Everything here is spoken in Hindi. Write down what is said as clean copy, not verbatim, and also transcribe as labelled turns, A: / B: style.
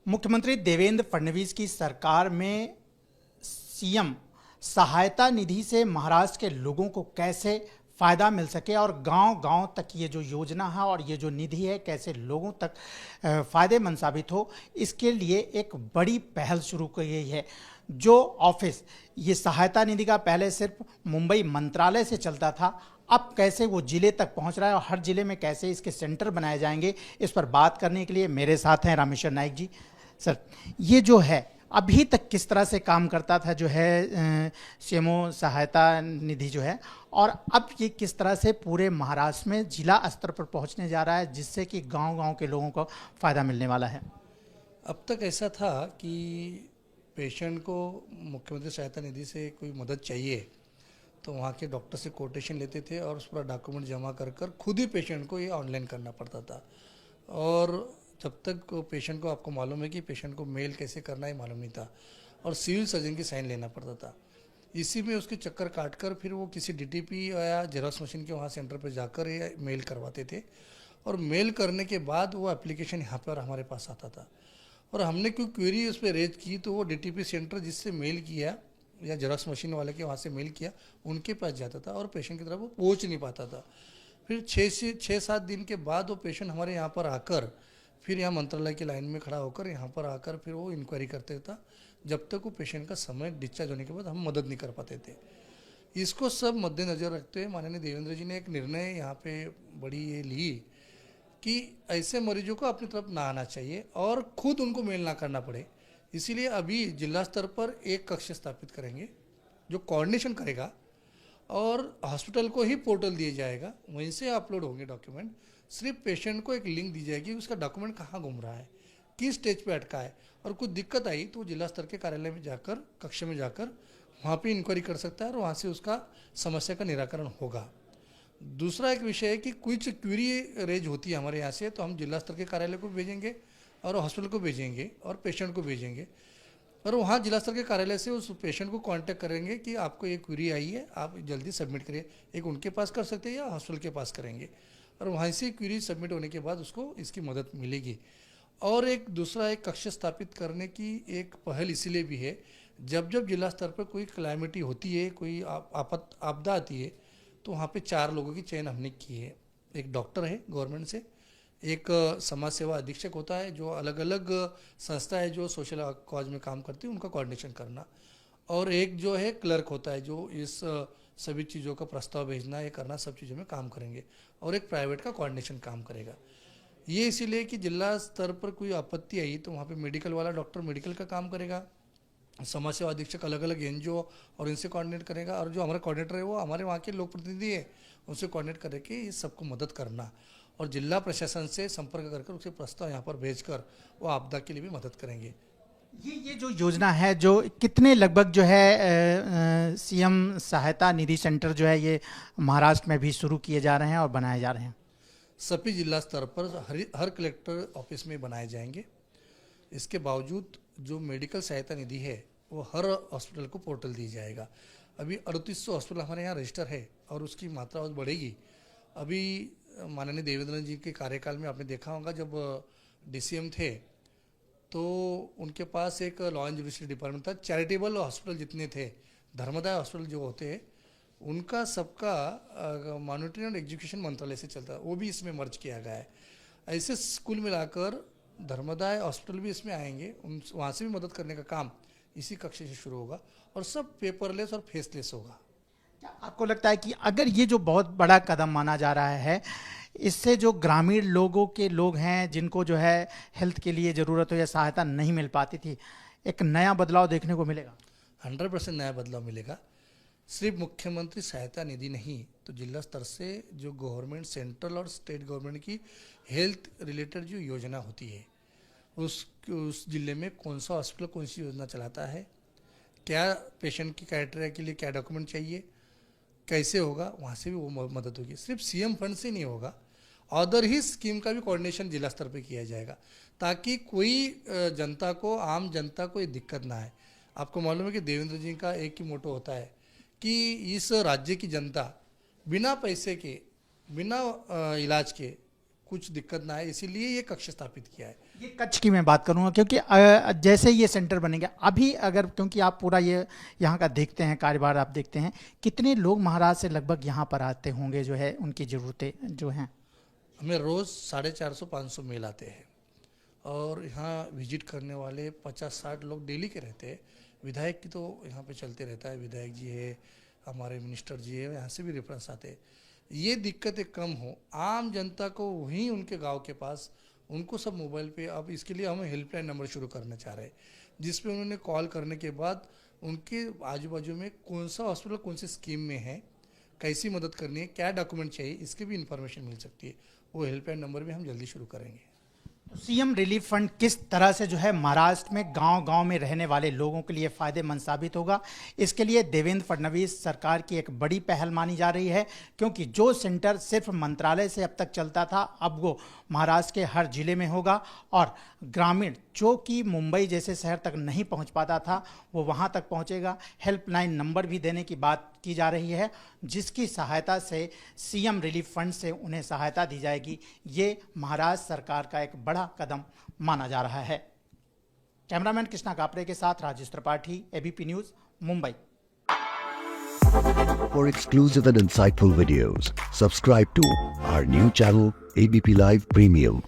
A: मुख्यमंत्री देवेंद्र फडणवीस की सरकार में सीएम सहायता निधि से महाराष्ट्र के लोगों को कैसे फ़ायदा मिल सके और गांव-गांव तक ये जो योजना है और ये जो निधि है कैसे लोगों तक फ़ायदेमंद साबित हो, इसके लिए एक बड़ी पहल शुरू की गई है। जो ऑफिस ये सहायता निधि का पहले सिर्फ मुंबई मंत्रालय से चलता था, अब कैसे वो जिले तक पहुंच रहा है और हर जिले में कैसे इसके सेंटर बनाए जाएंगे, इस पर बात करने के लिए मेरे साथ हैं रामेश्वर नाइक जी। सर, ये जो है अभी तक किस तरह से काम करता था जो है सीएमओ सहायता निधि जो है, और अब ये किस तरह से पूरे महाराष्ट्र में जिला स्तर पर पहुंचने जा रहा है जिससे कि गांव-गांव के लोगों को फ़ायदा मिलने वाला है।
B: अब तक ऐसा था कि पेशेंट को मुख्यमंत्री सहायता निधि से कोई मदद चाहिए तो वहाँ के डॉक्टर से कोटेशन लेते थे और उस पूरा डॉक्यूमेंट जमा कर कर खुद ही पेशेंट को ये ऑनलाइन करना पड़ता था। और जब तक पेशेंट को, आपको मालूम है कि पेशेंट को मेल कैसे करना है मालूम नहीं था और सिविल सर्जन की साइन लेना पड़ता था। इसी में उसके चक्कर काट कर फिर वो किसी डीटीपी या जेरोक्स मशीन के वहाँ सेंटर पर जाकर या मेल करवाते थे और मेल करने के बाद वो एप्लीकेशन यहाँ पर हमारे पास आता था और हमने कोई क्वेरी उस पर रेज की तो वो डीटीपी सेंटर जिससे मेल किया या जेरोक्स मशीन वाले के वहाँ से मेल किया उनके पास जाता था और पेशेंट की तरफ वो पहुँच नहीं पाता था। फिर 6 से 7 दिन के बाद वो पेशेंट हमारे यहाँ पर आकर फिर यहाँ मंत्रालय की लाइन में खड़ा होकर यहाँ पर आकर फिर वो इंक्वायरी करते था। जब तक वो पेशेंट का समय डिस्चार्ज होने के बाद हम मदद नहीं कर पाते थे। इसको सब मद्देनज़र रखते हुए माननीय देवेंद्र जी ने एक निर्णय यहाँ पे बड़ी ये ली कि ऐसे मरीजों को अपनी तरफ ना आना चाहिए और खुद उनको मेल ना करना पड़े। इसीलिए अभी जिला स्तर पर एक कक्ष स्थापित करेंगे जो कोऑर्डिनेशन करेगा और हॉस्पिटल को ही पोर्टल दिया जाएगा, वहीं से अपलोड होंगे डॉक्यूमेंट। सिर्फ पेशेंट को एक लिंक दी जाएगी, उसका डॉक्यूमेंट कहाँ घूम रहा है, किस स्टेज पे अटका है और कुछ दिक्कत आई तो जिला स्तर के कार्यालय में जाकर, कक्ष में जाकर वहाँ पे इंक्वायरी कर सकता है और वहाँ से उसका समस्या का निराकरण होगा। दूसरा एक विषय है कि कुछ क्वेरी रेज होती है हमारे यहाँ से तो हम जिला स्तर के कार्यालय को भेजेंगे और हॉस्पिटल को भेजेंगे और पेशेंट को भेजेंगे और वहाँ जिला स्तर के कार्यालय से उस पेशेंट को कांटेक्ट करेंगे कि आपको ये क्वेरी आई है, आप जल्दी सबमिट करिए। एक उनके पास कर सकते हैं या हॉस्पिटल के पास करेंगे और वहाँ से क्वेरी सबमिट होने के बाद उसको इसकी मदद मिलेगी। और एक दूसरा एक कक्ष स्थापित करने की एक पहल इसीलिए भी है, जब जब जिला स्तर पर कोई क्लाइमेटी होती है, कोई आपदा आती है तो वहाँ पे 4 लोगों की चयन हमने की है। एक डॉक्टर है गवर्नमेंट से, एक समाज सेवा अधीक्षक होता है जो अलग अलग संस्था है जो सोशल कॉज में काम करती है उनका कोऑर्डिनेशन करना, और एक जो है क्लर्क होता है जो इस सभी चीज़ों का प्रस्ताव भेजना, ये करना, सब चीज़ों में काम करेंगे, और एक प्राइवेट का कोऑर्डिनेशन काम करेगा। ये इसीलिए कि जिला स्तर पर कोई आपत्ति आई तो वहाँ पे मेडिकल वाला डॉक्टर मेडिकल का काम करेगा, समाज सेवा अधीक्षक अलग अलग एनजीओ और इनसे कोऑर्डिनेट करेगा, और जो हमारा कोऑर्डिनेटर है वो हमारे वहाँ के लोक प्रतिनिधि है, उनसे कोऑर्डिनेट करके इस सबको मदद करना और जिला प्रशासन से संपर्क करके उसके प्रस्ताव यहाँ पर भेजकर वो आपदा के लिए भी मदद करेंगे।
A: ये जो योजना है जो कितने लगभग जो है सीएम सहायता निधि सेंटर जो है ये महाराष्ट्र में भी शुरू किए जा रहे हैं और बनाए जा रहे हैं।
B: सभी जिला स्तर पर हर कलेक्टर ऑफिस में बनाए जाएंगे। इसके बावजूद जो मेडिकल सहायता निधि है वो हर हॉस्पिटल को पोर्टल दी जाएगा। अभी 3800 हॉस्पिटल हमारे यहाँ रजिस्टर है और उसकी मात्रा और बढ़ेगी। अभी माननीय देवेंद्र जी के कार्यकाल में आपने देखा होगा जब डीसीएम थे तो उनके पास एक लॉ एंड जुडिशरी डिपार्टमेंट था। चैरिटेबल हॉस्पिटल जितने थे, धर्मदाय हॉस्पिटल जो होते हैं, उनका सबका मॉनिटरिंग और एग्जीक्यूशन मंत्रालय से चलता है, वो भी इसमें मर्ज किया गया है। ऐसे स्कूल मिलाकर धर्मदाय हॉस्पिटल भी इसमें आएंगे, उन वहाँ से भी मदद करने का काम इसी कक्ष से शुरू होगा और सब पेपरलेस और फेसलेस होगा।
A: आपको लगता है कि अगर ये जो बहुत बड़ा कदम माना जा रहा है, इससे जो ग्रामीण लोग हैं जिनको जो है हेल्थ के लिए ज़रूरत हो या सहायता नहीं मिल पाती थी, एक नया बदलाव देखने को मिलेगा?
B: 100% नया बदलाव मिलेगा। सिर्फ मुख्यमंत्री सहायता निधि नहीं तो जिला स्तर से जो गवर्नमेंट, सेंट्रल और स्टेट गवर्नमेंट की हेल्थ रिलेटेड जो योजना होती है उस जिले में कौन सा हॉस्पिटल कौन सी योजना चलाता है, क्या पेशेंट की क्राइटेरिया के लिए क्या डॉक्यूमेंट चाहिए, कैसे होगा, वहाँ से भी वो मदद होगी। सिर्फ सीएम फंड से नहीं होगा, अदर ही स्कीम का भी कोऑर्डिनेशन जिला स्तर पे किया जाएगा ताकि कोई जनता को, आम जनता को ये दिक्कत ना आए। आपको मालूम है कि देवेंद्र जी का एक ही मोटो होता है कि इस राज्य की जनता बिना पैसे के, बिना इलाज के कुछ दिक्कत ना आए, इसीलिए ये कक्ष स्थापित किया है।
A: ये कच्छ की मैं बात करूंगा क्योंकि जैसे ये सेंटर बनेगा अभी, अगर क्योंकि आप पूरा ये यहाँ का देखते हैं, कार्यभार आप देखते हैं, कितने लोग महाराष्ट्र से लगभग यहाँ पर आते होंगे, जो है उनकी ज़रूरतें जो हैं?
B: हमें रोज़ 450-500 मेल आते हैं और यहाँ विजिट करने वाले 50-60 लोग डेली के रहते हैं। विधायक की तो यहाँ पे चलते रहता है, विधायक जी है, हमारे मिनिस्टर जी है, यहाँ से भी रेफरेंस आते हैं। ये दिक्कतें कम हो, आम जनता को वहीं उनके गांव के पास, उनको सब मोबाइल पे, अब इसके लिए हम हेल्पलाइन नंबर शुरू करना चाह रहे हैं, जिसपे उन्होंने कॉल करने के बाद उनके आजू बाजू में कौन सा हॉस्पिटल कौन सी स्कीम में है, कैसी मदद करनी है, क्या डॉक्यूमेंट चाहिए, इसकी भी इंफॉर्मेशन मिल सकती है। वो हेल्पलाइन नंबर भी हम जल्दी शुरू करेंगे।
A: सीएम रिलीफ फंड किस तरह से जो है महाराष्ट्र में गांव-गांव में रहने वाले लोगों के लिए फायदेमंद साबित होगा, इसके लिए देवेंद्र फडणवीस सरकार की एक बड़ी पहल मानी जा रही है, क्योंकि जो सेंटर सिर्फ मंत्रालय से अब तक चलता था, अब वो महाराष्ट्र के हर जिले में होगा और ग्रामीण जो कि मुंबई जैसे शहर तक नहीं पहुंच पाता था, वो वहां तक पहुंचेगा। हेल्पलाइन नंबर भी देने की बात की जा रही है, जिसकी सहायता से सीएम रिलीफ फंड से उन्हें सहायता दी जाएगी। ये महाराष्ट्र सरकार का एक बड़ा कदम माना जा रहा है। कैमरामैन कृष्णा कापरे के साथ Rajesh Tripathi, ABP news, Mumbai.
C: For exclusive and insightful videos, subscribe to our new channel ABP Live Premium.